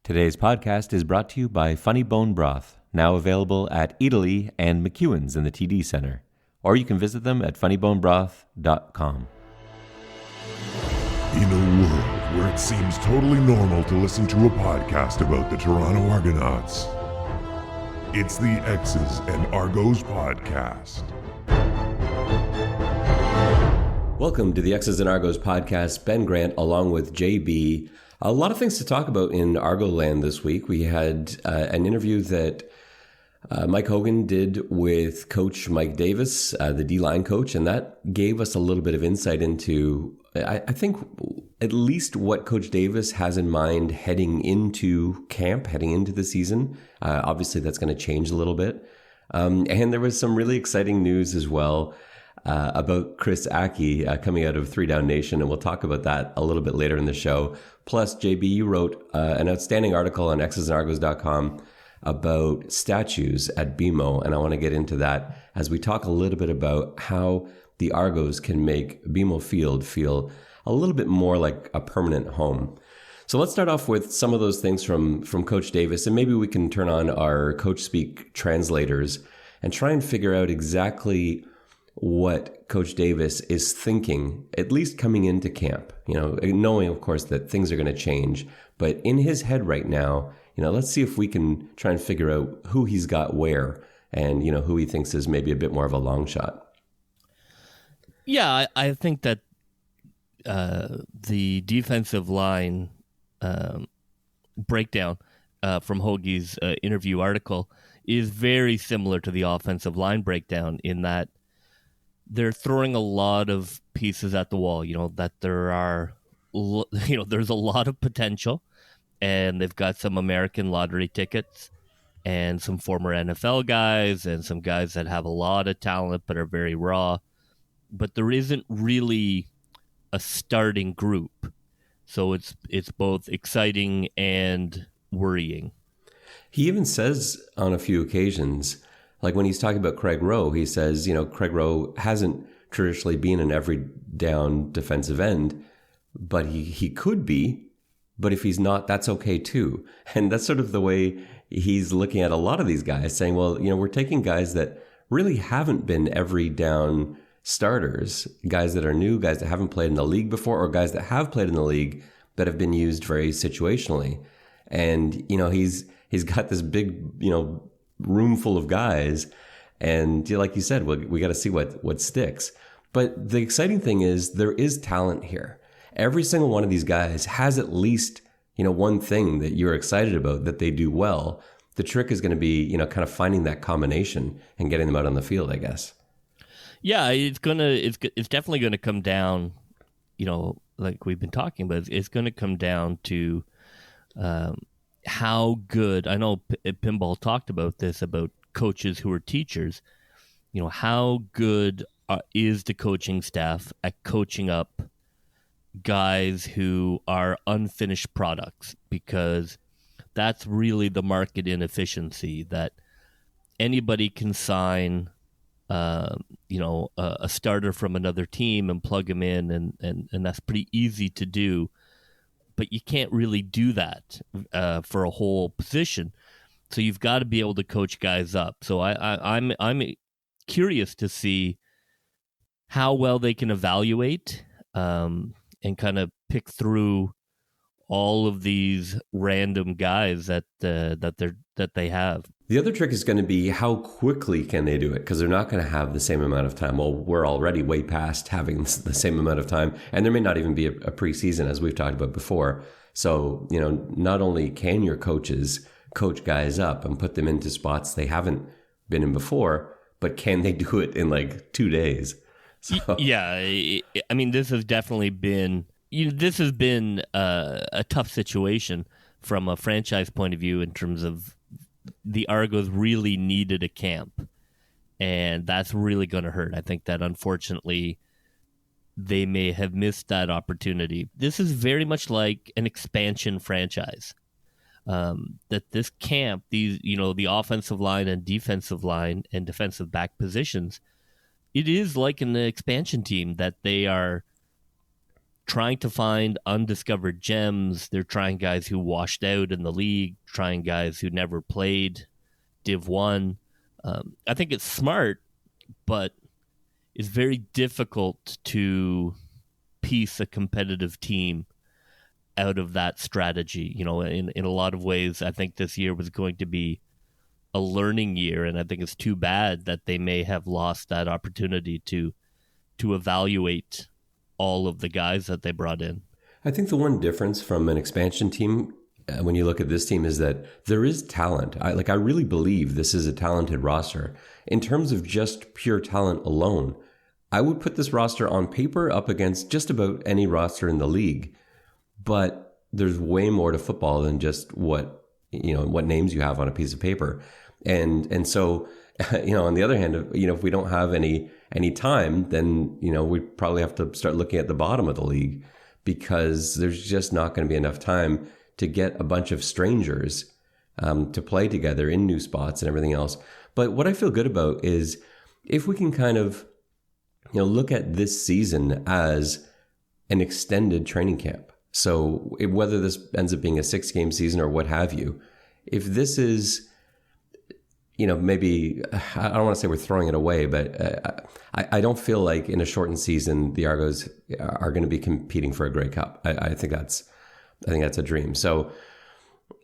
Today's podcast is brought to you by Funny Bone Broth, now available at Italy and McEwen's in the TD Center. Or you can visit them at funnybonebroth.com. In a world where it seems totally normal to listen to a podcast about the Toronto Argonauts, it's the X's and Argos podcast. Welcome to the X's and Argos podcast. Ben Grant along with JB. A lot of things to talk about in Argo land this week. We had an interview that Mike Hogan did with Coach Mike Davis, the D-line coach, and that gave us a little bit of insight into, I think, at least what Coach Davis has in mind heading into camp, heading into the season. Obviously, that's going to change a little bit. And there was some really exciting news as well about Chris Ackie coming out of 3 Down Nation, and we'll talk about that a little bit later in the show. Plus, JB, you wrote an outstanding article on xsandargos.com about statues at BMO, and I want to get into that as we talk a little bit about how the Argos can make BMO Field feel a little bit more like a permanent home. So let's start off with some of those things from Coach Davis, and maybe we can turn on our Coach Speak translators and try and figure out exactly what Coach Davis is thinking, at least coming into camp, knowing, of course, that things are going to change. But in his head right now, let's see if we can try and figure out who he's got where and, who he thinks is maybe a bit more of a long shot. Yeah, I think that the defensive line breakdown from Hoagie's interview article is very similar to the offensive line breakdown in that they're throwing a lot of pieces at the wall, that there are, there's a lot of potential, and they've got some American lottery tickets and some former NFL guys and some guys that have a lot of talent but are very raw. But there isn't really a starting group. So it's both exciting and worrying. He even says on a few occasions, like when he's talking about Craig Rowe, he says, Craig Rowe hasn't traditionally been an every down defensive end, but he could be. But if he's not, that's okay too. And that's sort of the way he's looking at a lot of these guys, saying, well, we're taking guys that really haven't been every down starters, guys that are new, guys that haven't played in the league before, or guys that have played in the league but have been used very situationally. And, he's got this big, room full of guys, and like you said, we got to see what sticks. But the exciting thing is there is talent here. Every single one of these guys has at least one thing that you're excited about that they do well. The trick is going to be kind of finding that combination and getting them out on the field, I guess. Yeah, it's definitely going to come down, like we've been talking about. It's going to come down to how good, I know Pinball talked about this, about coaches who are teachers, how good is the coaching staff at coaching up guys who are unfinished products, because that's really the market inefficiency, that anybody can sign, a starter from another team and plug him in, and that's pretty easy to do. But you can't really do that for a whole position. So you've got to be able to coach guys up. So I'm curious to see how well they can evaluate and kind of pick through all of these random guys that they have. The other trick is going to be how quickly can they do it, because they're not going to have the same amount of time. Well, we're already way past having the same amount of time, and there may not even be a preseason, as we've talked about before. So, not only can your coaches coach guys up and put them into spots they haven't been in before, but can they do it in like 2 days? So. Yeah, I mean, this has definitely been a tough situation from a franchise point of view in terms of the Argos really needed a camp, and that's really going to hurt. I think that unfortunately they may have missed that opportunity. This is very much like an expansion franchise. That this camp, these, the offensive line and defensive back positions, it is like an expansion team that they are trying to find undiscovered gems. They're trying guys who washed out in the league, trying guys who never played Div 1. I think it's smart, but it's very difficult to piece a competitive team out of that strategy. In a lot of ways, I think this year was going to be a learning year, and I think it's too bad that they may have lost that opportunity to evaluate all of the guys that they brought in. I think the one difference from an expansion team when you look at this team is that there is talent. I really believe this is a talented roster. In terms of just pure talent alone, I would put this roster on paper up against just about any roster in the league. But there's way more to football than just what names you have on a piece of paper. And so, on the other hand, if we don't have any time, then, we probably have to start looking at the bottom of the league, because there's just not going to be enough time to get a bunch of strangers to play together in new spots and everything else. But what I feel good about is if we can kind of, look at this season as an extended training camp. So whether this ends up being a 6-game season or what have you, if this is, maybe, I don't want to say we're throwing it away, but I don't feel like in a shortened season, the Argos are going to be competing for a Grey Cup. I think that's a dream. So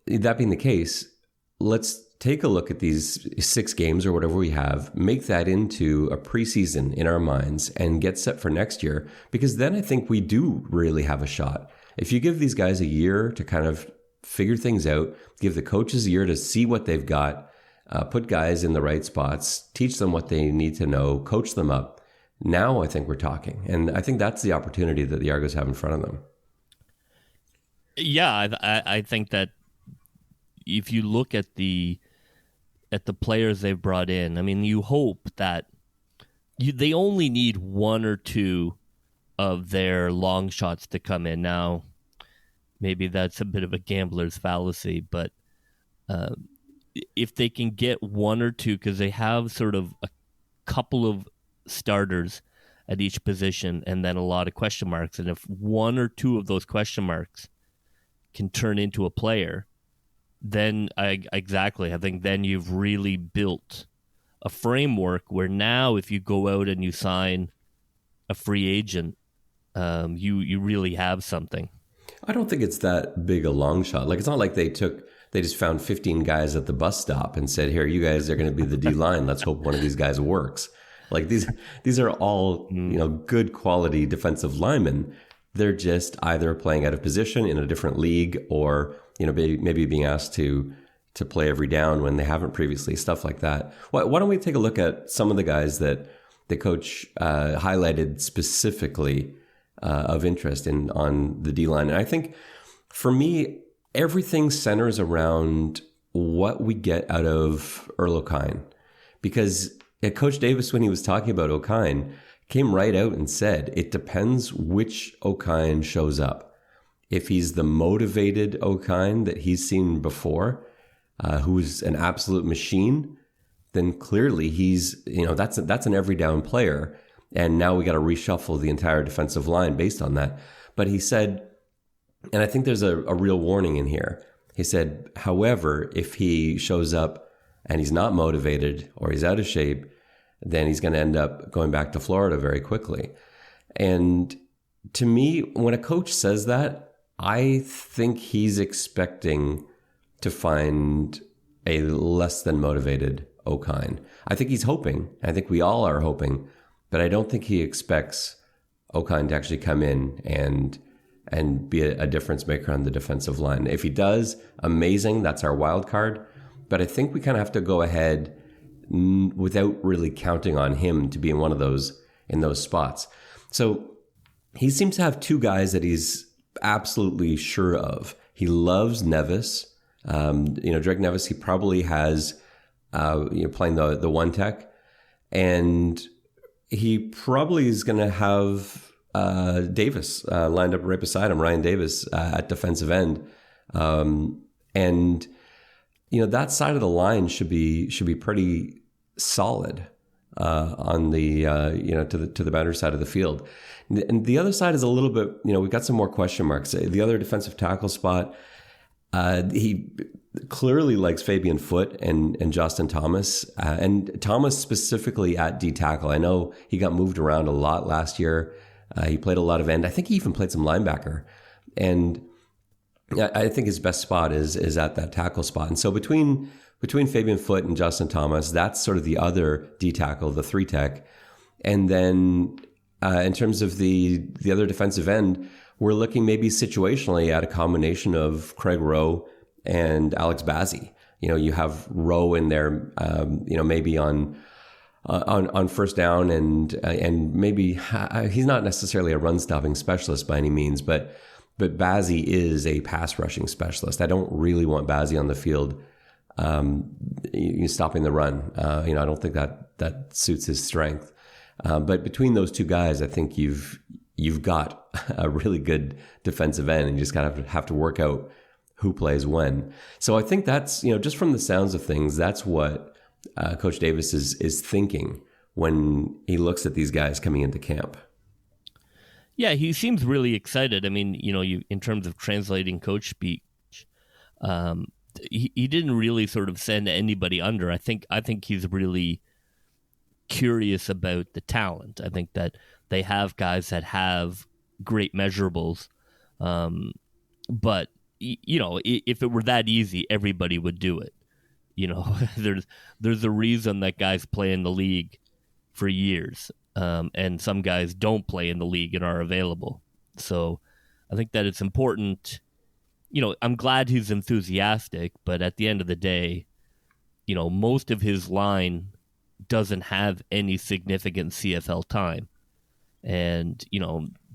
that being the case, let's take a look at these 6 games or whatever we have, make that into a preseason in our minds and get set for next year, because then I think we do really have a shot. If you give these guys a year to kind of figure things out, give the coaches a year to see what they've got, put guys in the right spots, teach them what they need to know, coach them up, now I think we're talking. And I think that's the opportunity that the Argos have in front of them. Yeah, I think that if you look at the players they've brought in, I mean, you hope that they only need 1 or 2 of their long shots to come in. Now, maybe that's a bit of a gambler's fallacy, but if they can get 1 or 2, because they have sort of a couple of starters at each position and then a lot of question marks, and if 1 or 2 of those question marks can turn into a player, then I think then you've really built a framework where now if you go out and you sign a free agent, you really have something. I don't think it's that big a long shot. Like, it's not like they just found 15 guys at the bus stop and said, here, you guys are going to be the D line. Let's hope one of these guys works. Like, these are all, good quality defensive linemen. They're just either playing out of position in a different league or, maybe being asked to play every down when they haven't previously, stuff like that. Why don't we take a look at some of the guys that the coach highlighted specifically of interest on the D-line. And I think for me, everything centers around what we get out of Earl O'Kine. Because Coach Davis, when he was talking about O'Kine, came right out and said, it depends which O'Kine shows up. If he's the motivated O'Kine that he's seen before, who's an absolute machine, then clearly he's, that's an every down player. And now we got to reshuffle the entire defensive line based on that. But he said, and I think there's a real warning in here. He said, however, if he shows up and he's not motivated or he's out of shape, then he's going to end up going back to Florida very quickly. And to me, when a coach says that, I think he's expecting to find a less than motivated O'Kine. I think he's hoping. I think we all are hoping, but I don't think he expects O'Kine to actually come in and be a difference maker on the defensive line. If he does, amazing. That's our wild card. But I think we kind of have to go ahead without really counting on him to be in those spots. So he seems to have 2 guys that he's absolutely sure of. He loves Nevis. Drake Nevis, he probably has, playing the one tech, and he probably is going to have Davis lined up right beside him, Ryan Davis at defensive end, and that side of the line should be pretty solid. on the to the boundary side of the field. And the other side is a little bit, we've got some more question marks. The other defensive tackle spot, he clearly likes Fabian Foote and Justin Thomas, and Thomas specifically at D tackle. I know he got moved around a lot last year. He played a lot of end. I think he even played some linebacker, and I think his best spot is at that tackle spot. And so between Fabian Foote and Justin Thomas, that's sort of the other D tackle, the 3-tech. And then in terms of the other defensive end, we're looking maybe situationally at a combination of Craig Rowe and Alex Bazzi. You have Rowe in there, maybe on first down, and maybe he's not necessarily a run stopping specialist by any means, but Bazzi is a pass rushing specialist. I don't really want Bazzi on the field stopping the run. I don't think that suits his strength. But between those two guys, I think you've got a really good defensive end, and you just kind of have to work out who plays when. So I think that's, just from the sounds of things, that's what Coach Davis is thinking when he looks at these guys coming into camp. Yeah, he seems really excited. I mean, you in terms of translating coach speech, he didn't really sort of send anybody under. I think he's really curious about the talent. I think that they have guys that have great measurables, but if it were that easy, everybody would do it. There's a reason that guys play in the league for years, and some guys don't play in the league and are available. So I think that it's important. I'm glad he's enthusiastic, but at the end of the day, most of his line doesn't have any significant CFL time. And,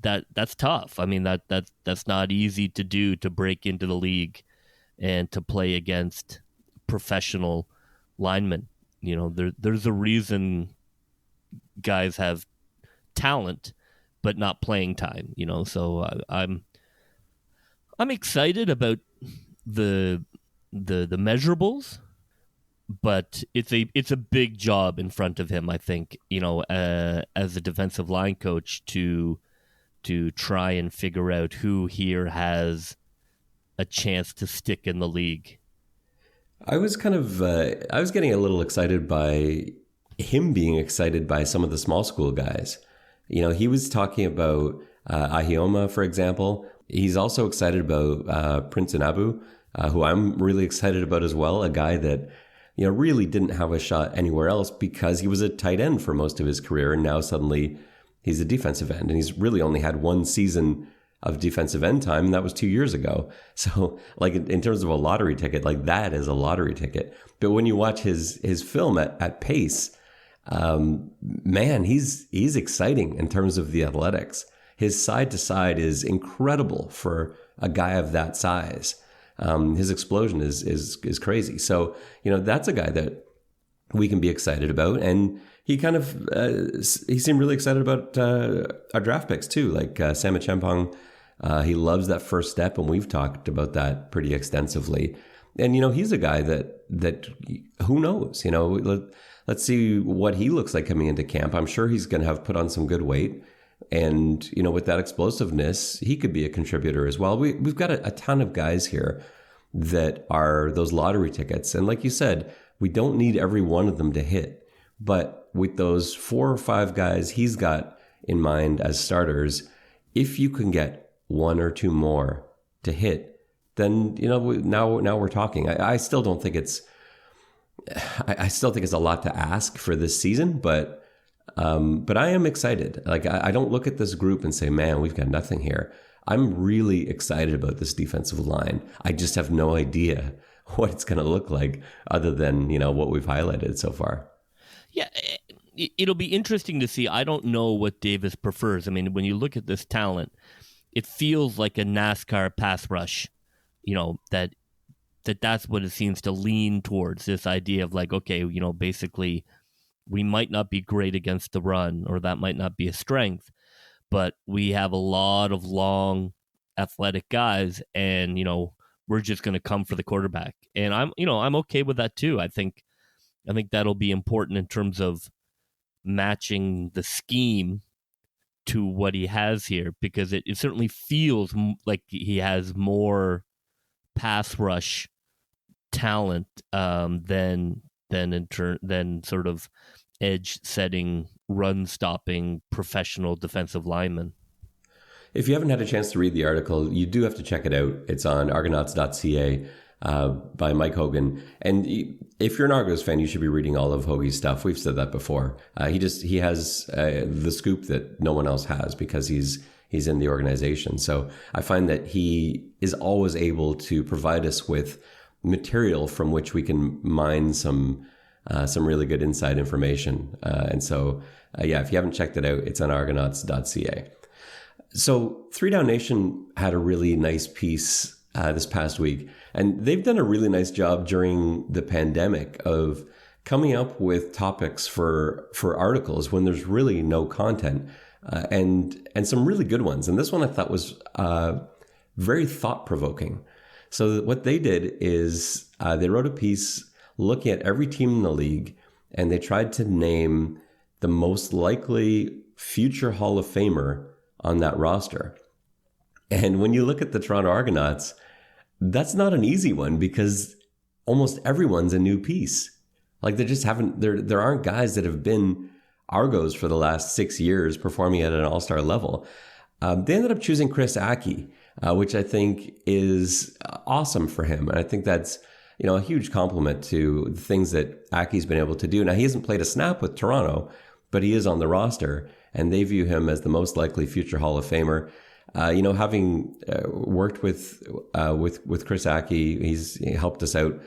that's tough. I mean, that's not easy to do, to break into the league and to play against professional linemen. There's a reason guys have talent, but not playing time, so I'm excited about the measurables, but it's a big job in front of him, I think, as a defensive line coach to try and figure out who here has a chance to stick in the league. I was I was getting a little excited by him being excited by some of the small school guys. He was talking about Ahioma, for example. He's also excited about Prince Inabu, who I'm really excited about as well, a guy that really didn't have a shot anywhere else because he was a tight end for most of his career, and now suddenly he's a defensive end, and he's really only had one season of defensive end time, and that was 2 years ago. So, in terms of a lottery ticket, that is a lottery ticket. But when you watch his film at pace, man, he's exciting in terms of the athletics. His side to side is incredible for a guy of that size. His explosion is crazy. So, that's a guy that we can be excited about. And he kind of, he seemed really excited about our draft picks too, like Sama Champong. He loves that first step, and we've talked about that pretty extensively. And, he's a guy that who knows, let's see what he looks like coming into camp. I'm sure he's going to have put on some good weight. And, with that explosiveness, he could be a contributor as well. We've got a ton of guys here that are those lottery tickets. And like you said, we don't need every one of them to hit. But with those 4 or 5 guys he's got in mind as starters, if you can get 1 or 2 more to hit, then, now we're talking. I still don't think it's, I still think it's a lot to ask for this season, but I am excited. I don't look at this group and say, man, we've got nothing here. I'm really excited about this defensive line. I just have no idea what it's going to look like other than, what we've highlighted so far. Yeah, it'll be interesting to see. I don't know what Davis prefers. I mean, when you look at this talent, it feels like a NASCAR pass rush, that's what it seems to lean towards, this idea of okay, basically we might not be great against the run, or that might not be a strength, but we have a lot of long athletic guys, and, we're just going to come for the quarterback. And I'm okay with that too. I think that'll be important in terms of matching the scheme to what he has here, because it certainly feels like he has more pass rush talent than sort of edge setting, run stopping professional defensive lineman. If you haven't had a chance to read the article, you do have to check it out. It's on argonauts.ca by Mike Hogan. And if you're an Argos fan, you should be reading all of Hoagie's stuff. We've said that before. He has the scoop that no one else has because he's in the organization. So I find that he is always able to provide us with material from which we can mine some really good inside information. And so, if you haven't checked it out, it's on argonauts.ca. So 3 Down Nation had a really nice piece this past week, and they've done a really nice job during the pandemic of coming up with topics for articles when there's really no content, and some really good ones. And this one I thought was very thought-provoking. So what they did is they wrote a piece looking at every team in the league, and they tried to name the most likely future Hall of Famer on that roster. And when you look at the Toronto Argonauts, that's not an easy one because almost everyone's a new piece. Like there aren't guys that have been Argos for the last 6 years performing at an all-star level. They ended up choosing Chris Ackie, which I think is awesome for him. And I think that's, a huge compliment to the things that Akkie's been able to do. Now, he hasn't played a snap with Toronto, but he is on the roster, and they view him as the most likely future Hall of Famer. Having worked with Chris Ackie, he helped us out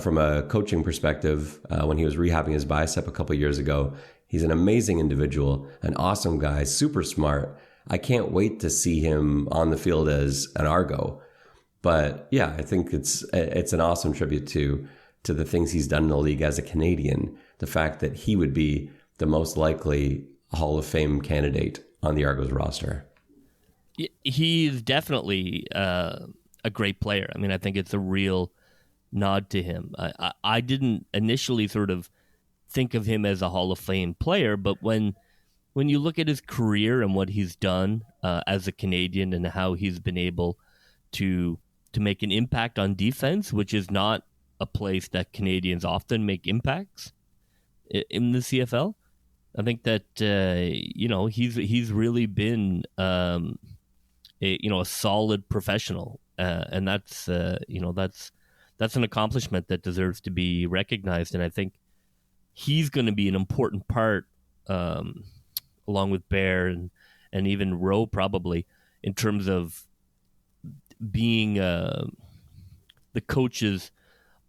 from a coaching perspective when he was rehabbing his bicep a couple of years ago. He's an amazing individual, an awesome guy, super smart. I can't wait to see him on the field as an Argo. But yeah, I think it's an awesome tribute to the things he's done in the league as a Canadian. The fact that he would be the most likely Hall of Fame candidate on the Argos roster. He's definitely a great player. I mean, I think it's a real nod to him. I didn't initially sort of think of him as a Hall of Fame player, but when you look at his career and what he's done as a Canadian and how he's been able to make an impact on defense, which is not a place that Canadians often make impacts in the CFL, I think that he's really been a solid professional, and that's an accomplishment that deserves to be recognized. And I think he's going to be an important part, along with Bear and even Rowe probably, in terms of being the coach's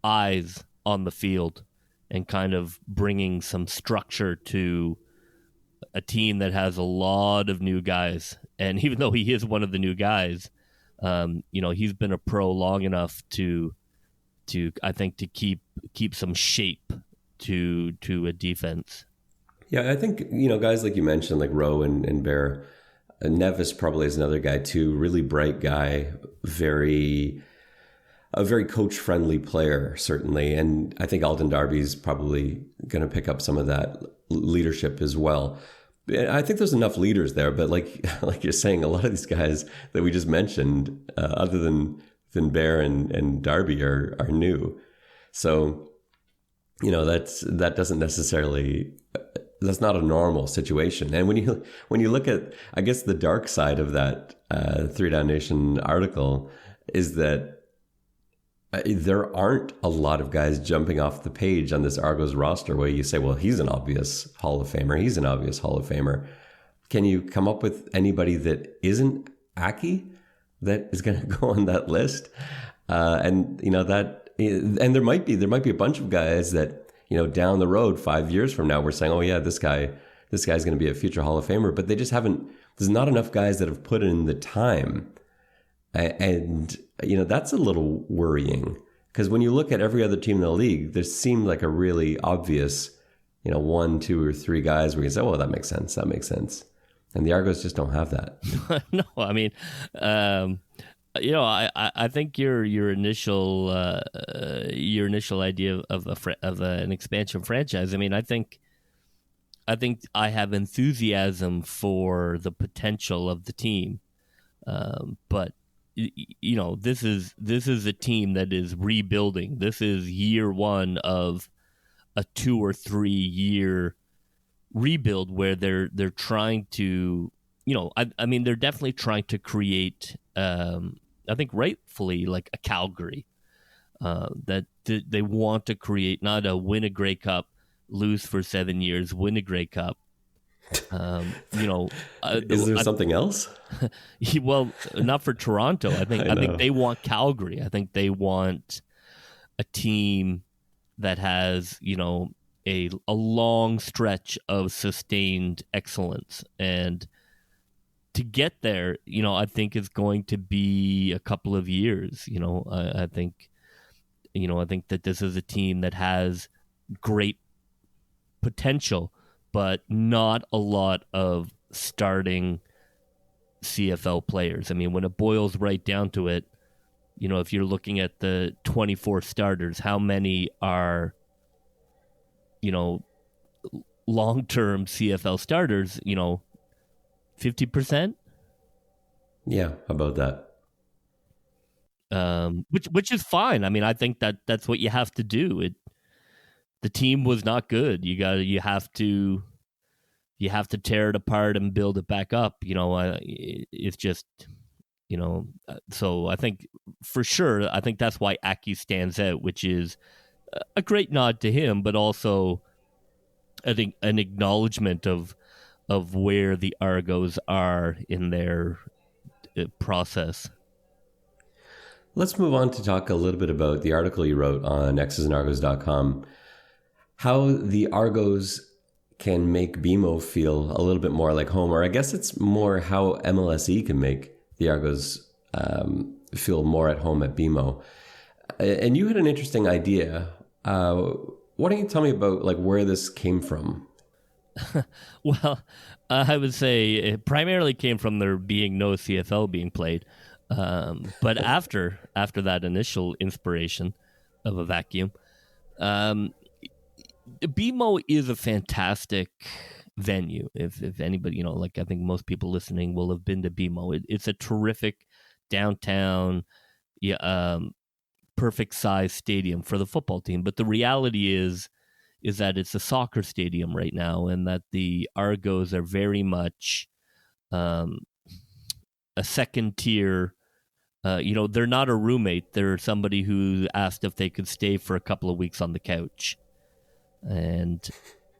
eyes on the field and kind of bringing some structure to a team that has a lot of new guys. And even though he is one of the new guys, he's been a pro long enough to I think to keep some shape to a defense. Yeah, I think, guys like you mentioned, like Rowe and Bear, Nevis probably is another guy too, really bright guy, a very coach-friendly player, certainly. And I think Alden Darby's probably going to pick up some of that leadership as well. I think there's enough leaders there, but like you're saying, a lot of these guys that we just mentioned, other than Bear and Darby, are new. So, that doesn't necessarily, that's not a normal situation. And when you look at, I guess, the dark side of that 3 Down Nation article is that there aren't a lot of guys jumping off the page on this Argos roster where you say, well, he's an obvious Hall of Famer. He's an obvious Hall of Famer. Can you come up with anybody that isn't Ackie that is going to go on that list? And there might be a bunch of guys that, down the road, 5 years from now, we're saying, oh yeah, this guy's going to be a future Hall of Famer, but they just haven't, there's not enough guys that have put in the time. And, that's a little worrying because when you look at every other team in the league, there seemed like a really obvious, 1, 2, or 3 guys where you say, oh, that makes sense. That makes sense. And the Argos just don't have that. No, I mean, I think your initial idea of an expansion franchise. I mean, I think I have enthusiasm for the potential of the team, but this is a team that is rebuilding. This is year one of a 2 or 3 year rebuild where they're trying to, I mean, they're definitely trying to create, I think rightfully, like a Calgary, that they want to create, not a win a Grey Cup, lose for 7 years, win a Grey Cup. Is there something else? Well, not for Toronto. I think they want Calgary. I think they want a team that has, a long stretch of sustained excellence. And to get there, I think is going to be a couple of years. I think that this is a team that has great potential, but not a lot of starting CFL players. I mean, when it boils right down to it, if you're looking at the 24 starters, how many are, long-term CFL starters, 50%? Yeah, about that. Which is fine. I mean, I think that's what you have to do. The team was not good. You have to tear it apart and build it back up. It's just, so I think for sure, I think that's why Ackie stands out, which is a great nod to him, but also I think an acknowledgement of where the Argos are in their process. Let's move on to talk a little bit about the article you wrote on xsandargos.com, how the Argos can make BMO feel a little bit more like home, or I guess it's more how MLSE can make the Argos feel more at home at BMO. And you had an interesting idea. Why don't you tell me about like where this came from? Well, I would say it primarily came from there being no CFL being played. But after that initial inspiration of a vacuum, BMO is a fantastic venue. If anybody, I think most people listening will have been to BMO. It's a terrific downtown, perfect size stadium for the football team. But the reality is that it's a soccer stadium right now, and that the Argos are very much a second tier. They're not a roommate. They're somebody who asked if they could stay for a couple of weeks on the couch. And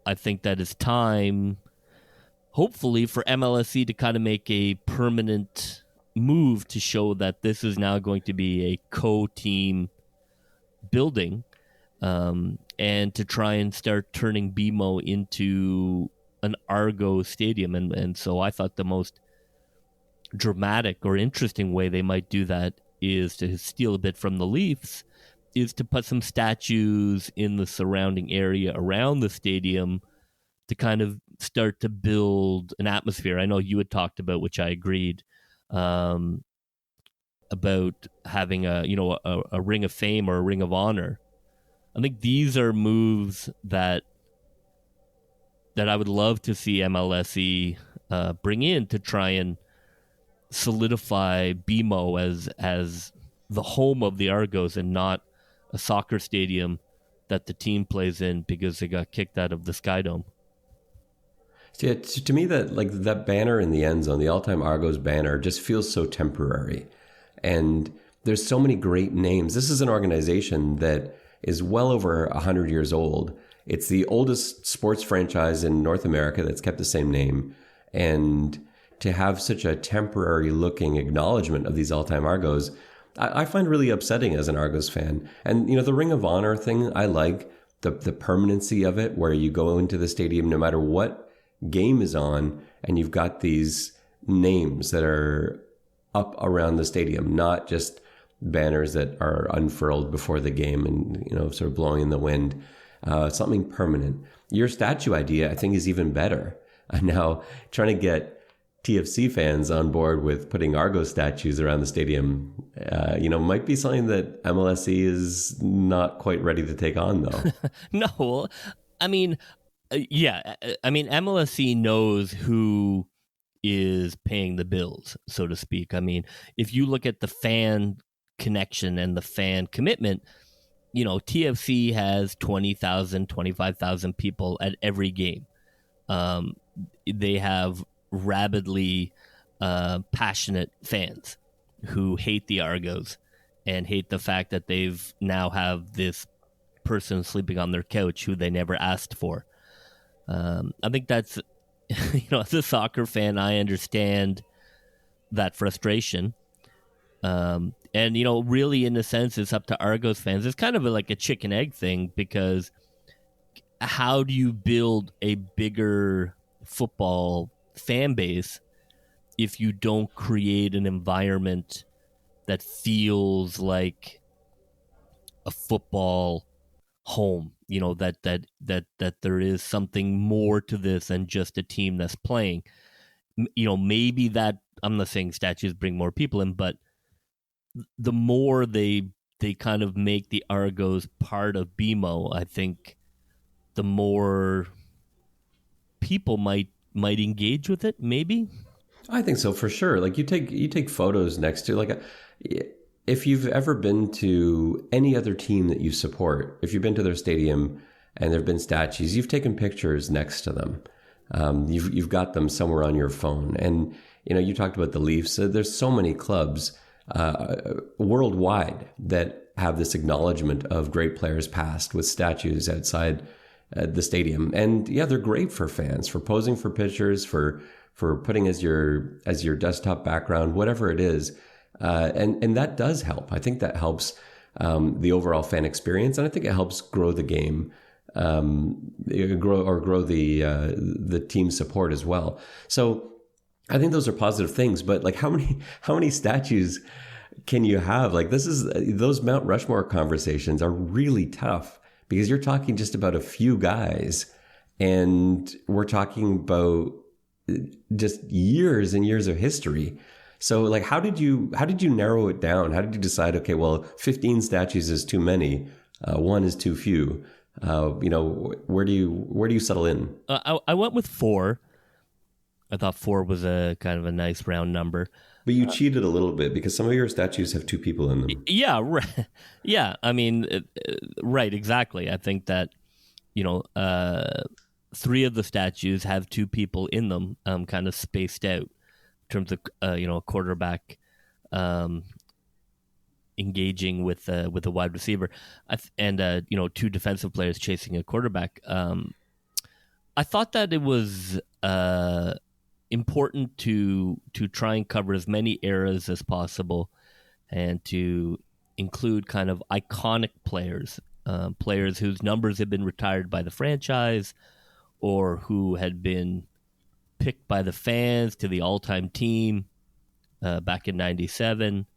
I think that it's time, hopefully, for MLSE to kind of make a permanent move to show that this is now going to be a co-team building, and to try and start turning BMO into an Argo stadium. And so I thought the most dramatic or interesting way they might do that is to steal a bit from the Leafs, is to put some statues in the surrounding area around the stadium to kind of start to build an atmosphere. I know you had talked about, which I agreed, about having a ring of fame or a ring of honor. I think these are moves that I would love to see MLSE bring in to try and solidify BMO as the home of the Argos and not a soccer stadium that the team plays in because they got kicked out of the Skydome. Yeah, to me, that banner in the end zone, the all-time Argos banner, just feels so temporary. And there's so many great names. This is an organization that is well over 100 years old. It's the oldest sports franchise in North America that's kept the same name. And to have such a temporary looking acknowledgement of these all-time Argos, I find really upsetting as an Argos fan. And, the Ring of Honor thing, I like the permanency of it, where you go into the stadium no matter what game is on, and you've got these names that are up around the stadium, not just banners that are unfurled before the game and, sort of blowing in the wind. Something permanent. Your statue idea, I think, is even better. Now, trying to get TFC fans on board with putting Argos statues around the stadium, might be something that MLSE is not quite ready to take on, though. No, I mean, Yeah, I mean, MLSE knows who is paying the bills, so to speak. I mean, if you look at the fan connection and the fan commitment, TFC has 20,000, 25,000 people at every game. They have rabidly passionate fans who hate the Argos and hate the fact that they've now have this person sleeping on their couch who they never asked for. I think that's, as a soccer fan, I understand that frustration. And, really, in a sense, it's up to Argos fans. It's kind of like a chicken egg thing, because how do you build a bigger football fan base if you don't create an environment that feels like a football home? That there is something more to this than just a team that's playing. Maybe that, I'm not saying statues bring more people in, but the more they kind of make the Argos part of BMO, I think the more people might engage with it. Maybe. I think so, for sure. Like, you take photos next to, like, if you've ever been to any other team that you support, if you've been to their stadium and there have been statues, you've taken pictures next to them. You've got them somewhere on your phone. And, you talked about the Leafs. There's so many clubs worldwide that have this acknowledgement of great players past with statues outside the stadium. And yeah, they're great for fans, for posing for pictures, for putting as your desktop background, whatever it is. And that does help. I think that helps the overall fan experience, and I think it helps grow the game, grow the team support as well. So I think those are positive things. But like, how many statues can you have? Like, those Mount Rushmore conversations are really tough, because you're talking just about a few guys, and we're talking about just years and years of history. So, like, how did you narrow it down? How did you decide, okay, well, 15 statues is too many, one is too few? Where do you settle in? I went with 4. I thought 4 was a kind of a nice round number. But you cheated a little bit, because some of your statues have 2 people in them. Yeah, right. Yeah, I mean, right, exactly. I think that 3 of the statues have 2 people in them, kind of spaced out, in terms of a quarterback engaging with a wide receiver, and 2 defensive players chasing a quarterback. I thought that it was important to try and cover as many eras as possible, and to include kind of iconic players, players whose numbers had been retired by the franchise, or who had been picked by the fans to the all-time team back in '97,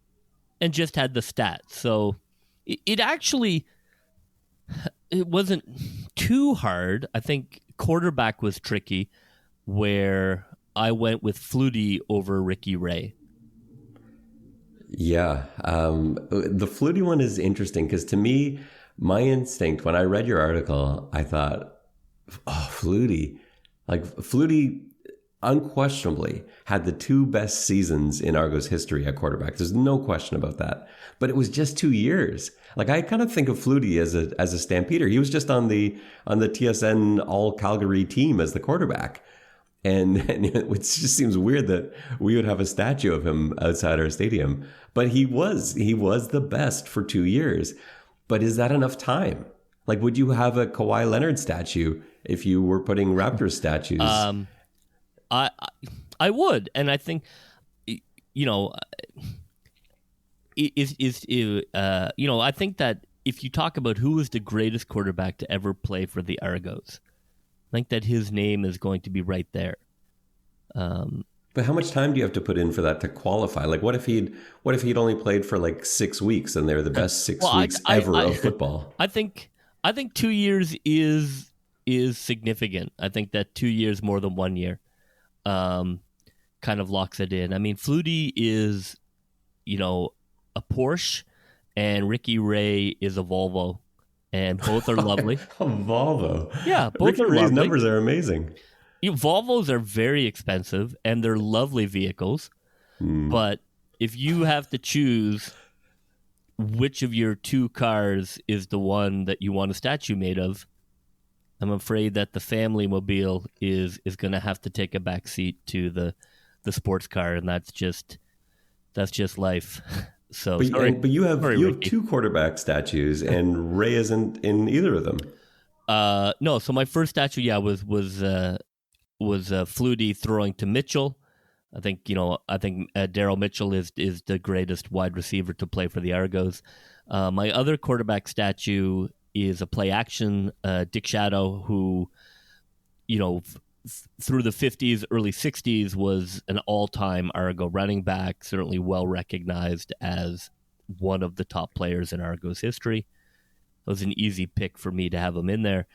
and just had the stats. So it wasn't too hard. I think quarterback was tricky, where I went with Flutie over Ricky Ray. Yeah. The Flutie one is interesting, because to me, my instinct when I read your article, I thought, oh, Flutie. Like, Flutie unquestionably had the 2 best seasons in Argos history at quarterback. There's no question about that. But it was just 2 years. Like, I kind of think of Flutie as a Stampeder. He was just on the TSN All Calgary team as the quarterback. And it just seems weird that we would have a statue of him outside our stadium. But he was the best for 2 years. But is that enough time? Like, would you have a Kawhi Leonard statue if you were putting Raptors statues? I would, and I think I think that if you talk about who is the greatest quarterback to ever play for the Argos, I think that his name is going to be right there. But how much time do you have to put in for that to qualify? Like, what if he'd only played for like 6 weeks, and they're the best 6 weeks ever of football? I think 2 years is significant. I think that 2 years more than 1 year kind of locks it in. I mean, Flutie is, a Porsche, and Ricky Ray is a Volvo, and both are lovely. A Volvo. Yeah, both Ricky are Ray's lovely. numbers are amazing. Volvos are very expensive, and they're lovely vehicles. But if you have to choose which of your two cars is the one that you want a statue made of, I'm afraid that the family mobile is going to have to take a back seat to the sports car, and that's just life. So, But you have Ricky. two quarterback statues, and Ray isn't in either of them. No. So my first statue, was Flutie throwing to Mitchell. I think Daryl Mitchell is the greatest wide receiver to play for the Argos. My other quarterback statue is a play action Dick Shadow, who, through the 50s, early 60s, was an all-time Argo running back, certainly well recognized as one of the top players in Argos history. It was an easy pick for me to have him in there.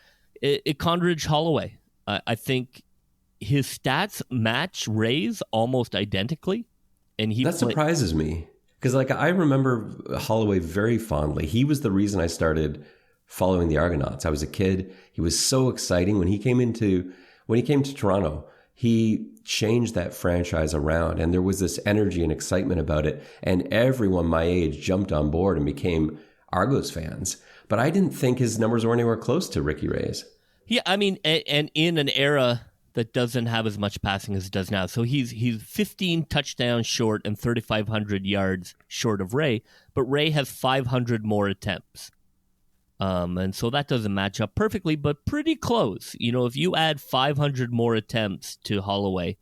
Condridge Holloway, I think his stats match Ray's almost identically, and that surprises me because I remember Holloway very fondly. He was the reason I started following the Argonauts. I was a kid. He was so exciting when he came to Toronto. He changed that franchise around, and there was this energy and excitement about it, and everyone my age jumped on board and became Argos fans. But I didn't think his numbers were anywhere close to Ricky Ray's. Yeah, I mean, and in an era that doesn't have as much passing as it does now. So he's 15 touchdowns short and 3,500 yards short of Ray, but Ray has 500 more attempts. And so that doesn't match up perfectly, but pretty close. If you add 500 more attempts to Holloway,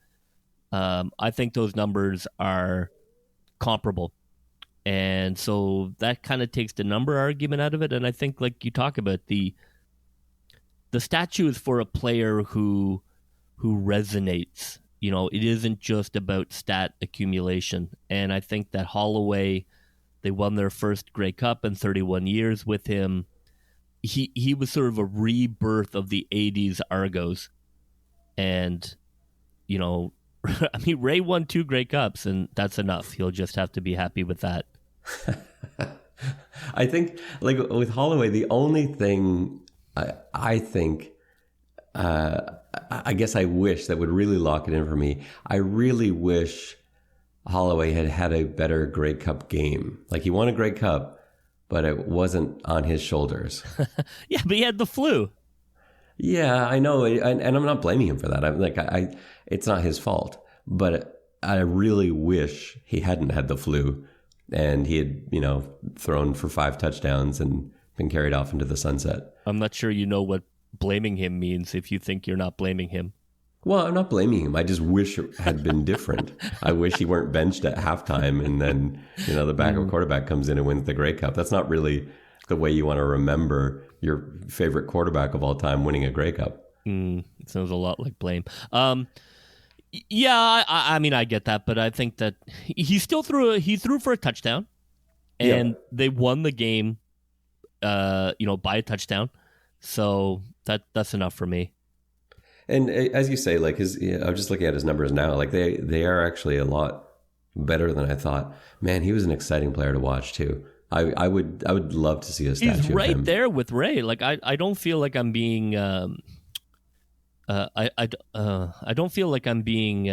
I think those numbers are comparable. And so that kind of takes the number argument out of it. And I think, like you talk about, the statue is for a player who resonates. It isn't just about stat accumulation. And I think that Holloway, they won their first Grey Cup in 31 years with him. He was sort of a rebirth of the 80s Argos. And, I mean, Ray won 2 Grey Cups, and that's enough. He'll just have to be happy with that. I think, with Holloway, the only thing I think, I guess I wish that would really lock it in for me, I really wish Holloway had a better Grey Cup game. He won a Grey Cup, but it wasn't on his shoulders. Yeah, but he had the flu. Yeah, I know, and I'm not blaming him for that. It's not his fault, but I really wish he hadn't had the flu, and he had, thrown for 5 touchdowns and been carried off into the sunset. I'm not sure you know what blaming him means if you think you're not blaming him. Well, I'm not blaming him. I just wish it had been different. I wish he weren't benched at halftime and then, the backup quarterback comes in and wins the Grey Cup. That's not really the way you want to remember your favorite quarterback of all time winning a Grey Cup. It sounds a lot like blame. Yeah, I mean, I get that, but I think that he still threw for a touchdown, and they won the game, by a touchdown. So that's enough for me. And as you say, I was just looking at his numbers now. They are actually a lot better than I thought. Man, he was an exciting player to watch too. I would love to see a statue of him. He's right there with Ray. I don't feel like I'm being. I don't feel like I'm being.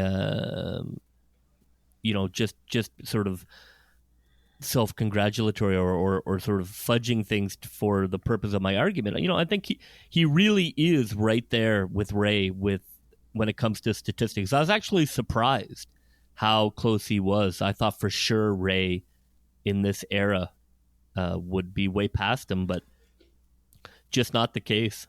Just sort of self-congratulatory or sort of fudging things for the purpose of my argument. I think he really is right there with Ray when it comes to statistics. I was actually surprised how close he was. I thought for sure Ray in this era would be way past him, but just not the case.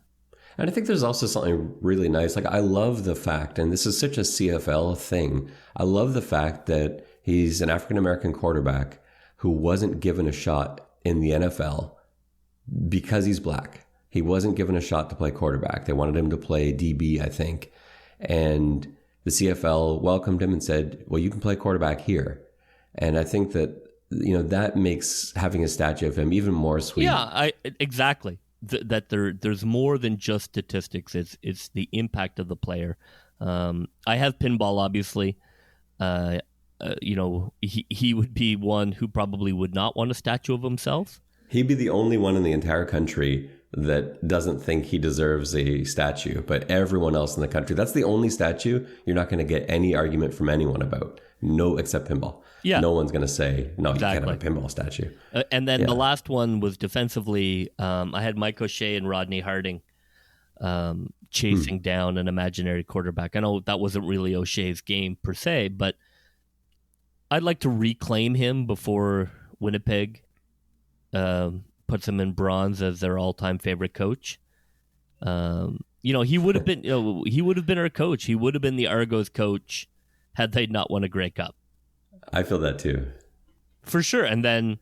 And I think there's also something really nice. I love the fact, and this is such a CFL thing, I love the fact that he's an African-American quarterback who wasn't given a shot in the NFL because he's black. He wasn't given a shot to play quarterback. They wanted him to play DB, I think. And the CFL welcomed him and said, well, you can play quarterback here. And I think that, that makes having a statue of him even more sweet. Yeah, exactly. That there's more than just statistics. It's the impact of the player. I have pinball, obviously. He would be one who probably would not want a statue of himself. He'd be the only one in the entire country that doesn't think he deserves a statue, but everyone else in the country, that's the only statue you're not going to get any argument from anyone about. No, except pinball. Yeah. No one's going to say, no, Exactly. you can't have a pinball statue. And then the last one was defensively. I had Mike O'Shea and Rodney Harding chasing down an imaginary quarterback. I know that wasn't really O'Shea's game per se, but I'd like to reclaim him before Winnipeg puts him in bronze as their all-time favorite coach. He would have been. He would have been our coach. He would have been the Argos coach had they not won a Grey Cup. I feel that too, for sure. And then,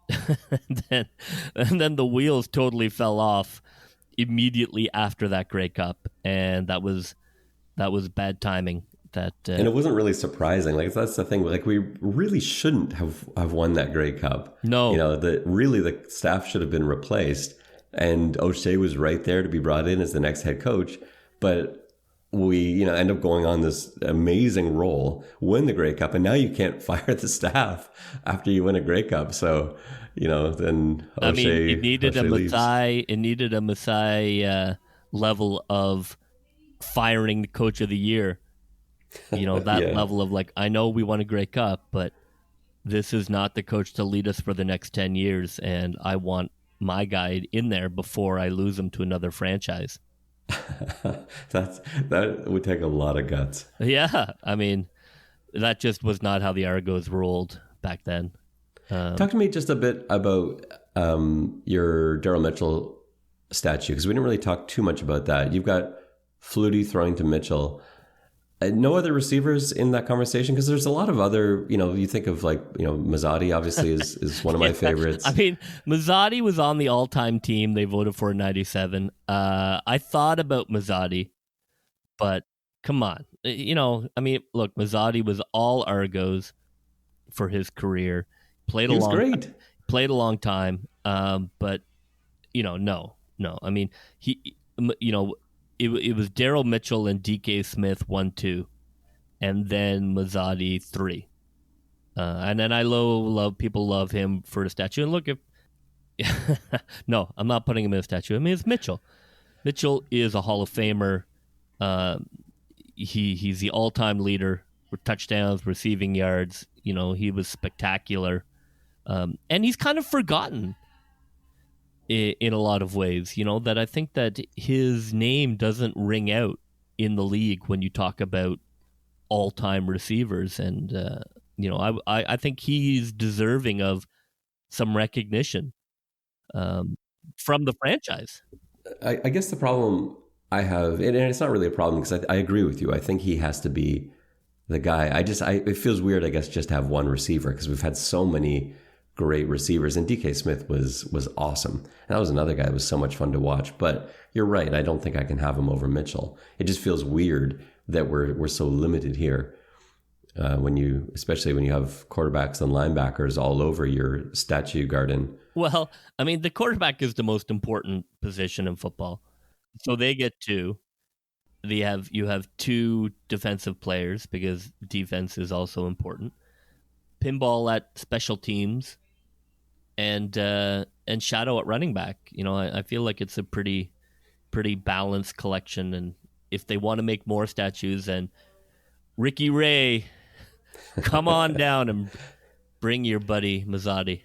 and then the wheels totally fell off immediately after that Grey Cup, and that was bad timing. And it wasn't really surprising. Like, that's the thing. Like, we really shouldn't have won that Grey Cup. No, the staff should have been replaced, and O'Shea was right there to be brought in as the next head coach. But we, end up going on this amazing roll, win the Grey Cup, and now you can't fire the staff after you win a Grey Cup. So, then O'Shea, it needed O'Shea a leaves. Maasai. It needed a Maasai level of firing the coach of the year. That level of like, I know we won a Grey Cup, but this is not the coach to lead us for the next 10 years, and I want my guy in there before I lose him to another franchise. That would take a lot of guts. Yeah, that just was not how the Argos rolled back then. Talk to me just a bit about your Daryl Mitchell statue, because we didn't really talk too much about that. You've got Flutie throwing to Mitchell. No other receivers in that conversation, because there's a lot of other, you think of Mazzotti obviously is one of my favorites. Mazzotti was on the all-time team they voted for in 97. I thought about Mazzotti, but come on. Look, Mazzotti was all Argos for his career. He was great. Played a long time, but, no. It was Daryl Mitchell and DK Smith 1-2, and then Mazzotti 3. And then I love people love him for a statue. And look, no, I'm not putting him in a statue. It's Mitchell. Mitchell is a Hall of Famer. He's the all-time leader for touchdowns, receiving yards. He was spectacular. And he's kind of forgotten in a lot of ways, that I think that his name doesn't ring out in the league when you talk about all-time receivers. And, I think he's deserving of some recognition from the franchise. I guess the problem I have, and it's not really a problem because I agree with you. I think he has to be the guy. It feels weird, I guess, just to have one receiver because we've had so many great receivers, and DK Smith was awesome. And that was another guy that was so much fun to watch. But you're right, I don't think I can have him over Mitchell. It just feels weird that we're so limited here. Especially when you have quarterbacks and linebackers all over your statue garden. Well, the quarterback is the most important position in football. So they get two. You have two defensive players because defense is also important. Pinball at special teams, and Shadow at running back. I feel like it's a pretty balanced collection. And if they want to make more statues, and Ricky Ray, come on down and bring your buddy Mazzotti.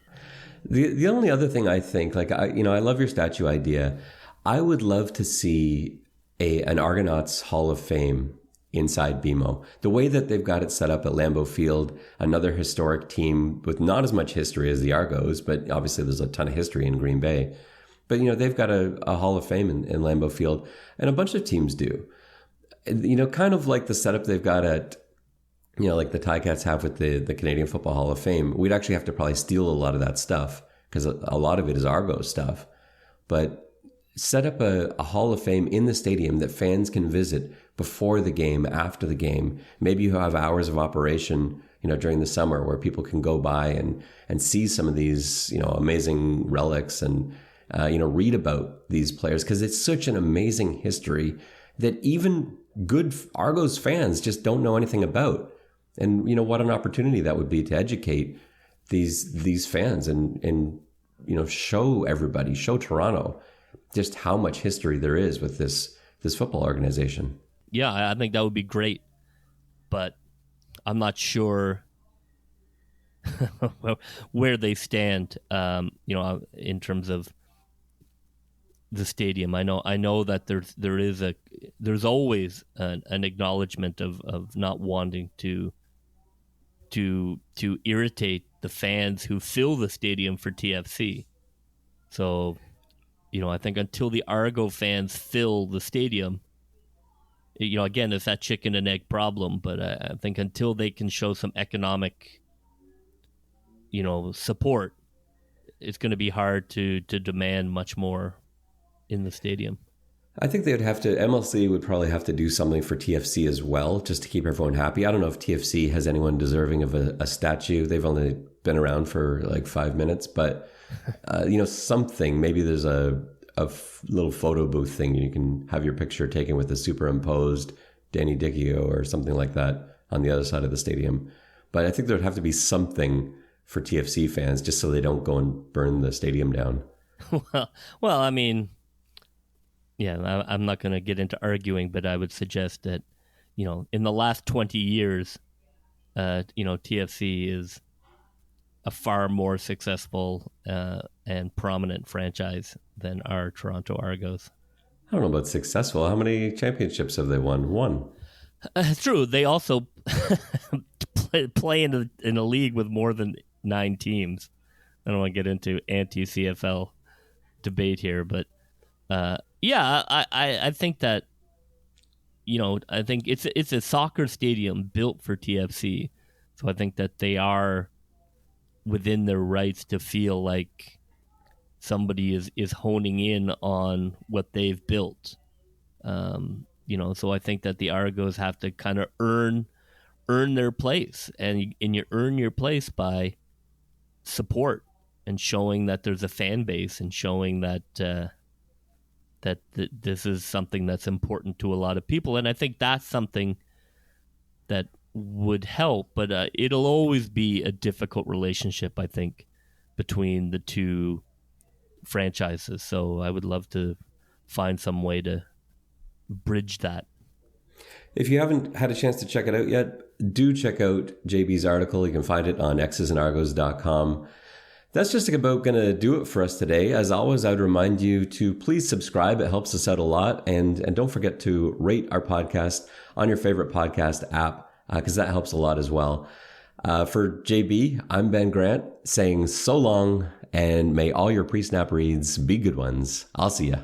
The only other thing I think, I love your statue idea. I would love to see an Argonauts Hall of Fame inside BMO. The way that they've got it set up at Lambeau Field, another historic team with not as much history as the Argos, but obviously there's a ton of history in Green Bay. But, they've got a Hall of Fame in Lambeau Field, and a bunch of teams do. Kind of like the setup they've got at, like the Ticats have with the Canadian Football Hall of Fame. We'd actually have to probably steal a lot of that stuff because a lot of it is Argos stuff. But set up a Hall of Fame in the stadium that fans can visit before the game, after the game. Maybe you have hours of operation, during the summer where people can go by and see some of these, amazing relics and, read about these players because it's such an amazing history that even good Argos fans just don't know anything about. And, what an opportunity that would be to educate these fans and show everybody, show Toronto just how much history there is with this football organization. Yeah, I think that would be great, but I'm not sure where they stand, in terms of the stadium. I know that there's always an acknowledgement of not wanting to irritate the fans who fill the stadium for TFC. So, I think until the Argo fans fill the stadium, again, it's that chicken and egg problem. But I think until they can show some economic, support, it's going to be hard to demand much more in the stadium. I think MLC would probably have to do something for TFC as well, just to keep everyone happy. I don't know if TFC has anyone deserving of a statue. They've only been around for like 5 minutes, but something. Maybe there's a little photo booth thing. You can have your picture taken with a superimposed Danny Dichio or something like that on the other side of the stadium. But I think there'd have to be something for TFC fans, just so they don't go and burn the stadium down. Well, I mean, yeah, I'm not going to get into arguing, but I would suggest that, in the last 20 years, TFC is a far more successful and prominent franchise than our Toronto Argos. I don't know about successful. How many championships have they won? One. It's true. They also play in a league with more than 9 teams. I don't want to get into anti-CFL debate here, but I think that, I think it's a soccer stadium built for TFC. So I think that they are within their rights to feel like somebody is honing in on what they've built. So I think that the Argos have to kind of earn their place, and you earn your place by support and showing that there's a fan base and showing that this is something that's important to a lot of people. And I think that's something that would help, but it'll always be a difficult relationship, I think, between the two franchises. So I would love to find some way to bridge that. If you haven't had a chance to check it out yet, do check out JB's article. You can find it on xsandargos.com. That's just about going to do it for us today. As always, I would remind you to please subscribe. It helps us out a lot. And don't forget to rate our podcast on your favorite podcast app, because that helps a lot as well. For JB, I'm Ben Grant saying so long, and may all your pre-snap reads be good ones. I'll see ya.